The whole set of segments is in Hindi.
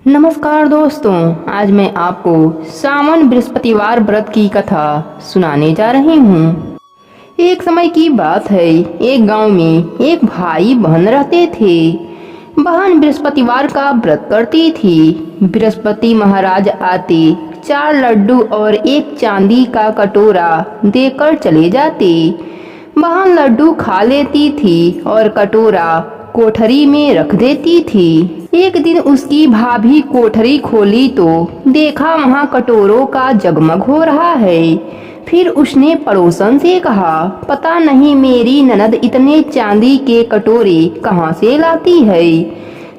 नमस्कार दोस्तों, आज मैं आपको सावन बृहस्पतिवार व्रत की कथा सुनाने जा रही हूँ। एक समय की बात है, एक गांव में एक भाई बहन रहते थे। बहन बृहस्पतिवार का व्रत करती थी। बृहस्पति महाराज आते 4 लड्डू और एक चांदी का कटोरा देकर चले जाते। बहन लड्डू खा लेती थी और कटोरा कोठरी में रख देती थी। एक दिन उसकी भाभी कोठरी खोली तो देखा वहाँ कटोरों का जगमग हो रहा है। फिर उसने पड़ोसन से कहा, पता नहीं मेरी ननद इतने चांदी के कटोरे कहाँ से लाती है।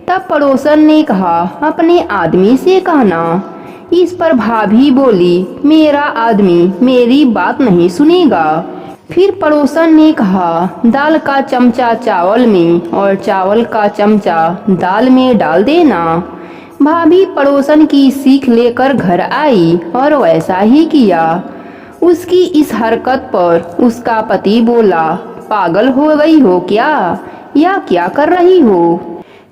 तब पड़ोसन ने कहा, अपने आदमी से कहना। इस पर भाभी बोली, मेरा आदमी मेरी बात नहीं सुनेगा। फिर पड़ोसन ने कहा, दाल का चमचा चावल में और चावल का चमचा दाल में डाल देना। भाभी पड़ोसन की सीख लेकर घर आई और वैसा ही किया। उसकी इस हरकत पर उसका पति बोला, पागल हो गई हो क्या, या क्या कर रही हो।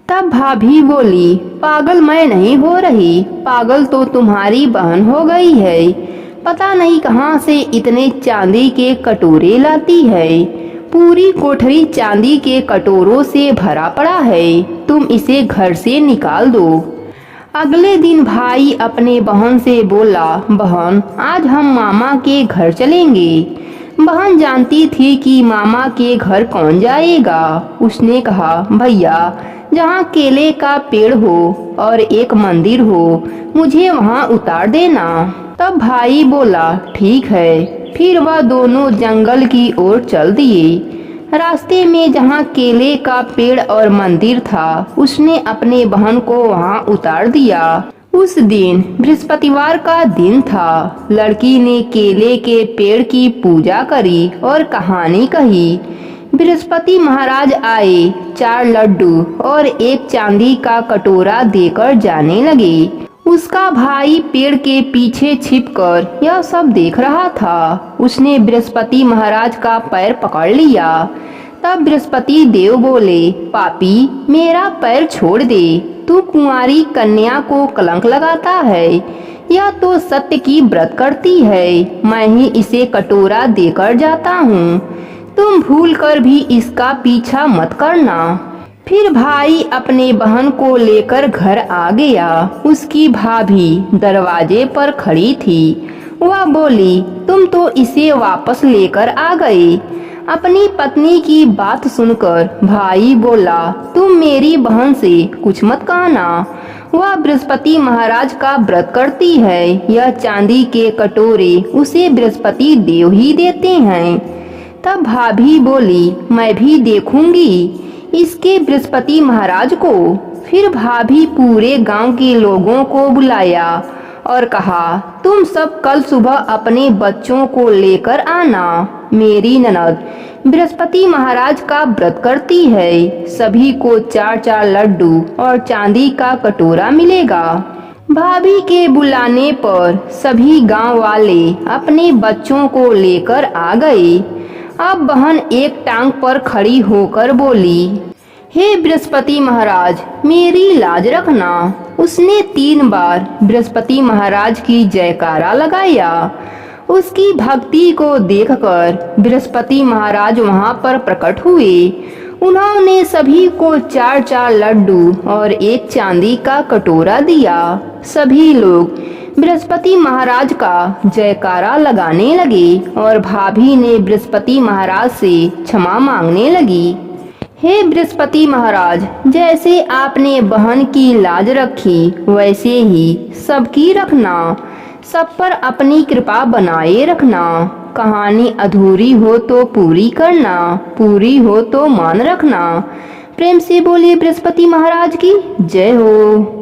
तब भाभी बोली, पागल मैं नहीं हो रही, पागल तो तुम्हारी बहन हो गई है। पता नहीं कहाँ से इतने चांदी के कटोरे लाती है। पूरी कोठरी चांदी के कटोरों से भरा पड़ा है, तुम इसे घर से निकाल दो। अगले दिन भाई अपने बहन से बोला, बहन आज हम मामा के घर चलेंगे। बहन जानती थी कि मामा के घर कौन जाएगा। उसने कहा, भैया जहाँ केले का पेड़ हो और एक मंदिर हो, मुझे वहाँ उतार देना। तब भाई बोला, ठीक है। फिर वह दोनों जंगल की ओर चल दिए। रास्ते में जहाँ केले का पेड़ और मंदिर था, उसने अपने बहन को वहाँ उतार दिया। उस दिन बृहस्पतिवार का दिन था। लड़की ने केले के पेड़ की पूजा करी और कहानी कही। बृहस्पति महाराज आए, 4 लड्डू और एक चांदी का कटोरा देकर जाने लगे। उसका भाई पेड़ के पीछे छिपकर यह सब देख रहा था। उसने बृहस्पति महाराज का पैर पकड़ लिया। तब बृहस्पति देव बोले, पापी मेरा पैर छोड़ दे, तू कुंवारी कन्या को कलंक लगाता है। यह तो सत्य की व्रत करती है, मैं ही इसे कटोरा देकर जाता हूँ। तुम भूल कर भी इसका पीछा मत करना। फिर भाई अपने बहन को लेकर घर आ गया। उसकी भाभी दरवाजे पर खड़ी थी। वह बोली, तुम तो इसे वापस लेकर आ गए। अपनी पत्नी की बात सुनकर भाई बोला, तुम मेरी बहन से कुछ मत कहना। वह बृहस्पति महाराज का व्रत करती है। यह चांदी के कटोरे उसे बृहस्पति देव ही देते हैं। तब भाभी बोली, मैं भी देखूंगी इसके बृहस्पति महाराज को। फिर भाभी पूरे गांव के लोगों को बुलाया और कहा, तुम सब कल सुबह अपने बच्चों को लेकर आना। मेरी ननद बृहस्पति महाराज का व्रत करती है। सभी को 4-4 लड्डू और चांदी का कटोरा मिलेगा। भाभी के बुलाने पर सभी गांव वाले अपने बच्चों को लेकर आ गए। अब बहन एक टांग पर खड़ी होकर बोली, हे बृहस्पति महाराज मेरी लाज रखना। उसने 3 बार बृहस्पति महाराज की जयकारा लगाया। उसकी भक्ति को देखकर बृहस्पति महाराज वहां पर प्रकट हुए। उन्होंने सभी को 4-4 लड्डू और एक चांदी का कटोरा दिया। सभी लोग बृहस्पति महाराज का जयकारा लगाने लगे और भाभी ने बृहस्पति महाराज से क्षमा मांगने लगी। हे बृहस्पति महाराज, जैसे आपने बहन की लाज रखी वैसे ही सबकी रखना। सब पर अपनी कृपा बनाए रखना। कहानी अधूरी हो तो पूरी करना, पूरी हो तो मान रखना। प्रेम से बोलिए बृहस्पति महाराज की जय हो।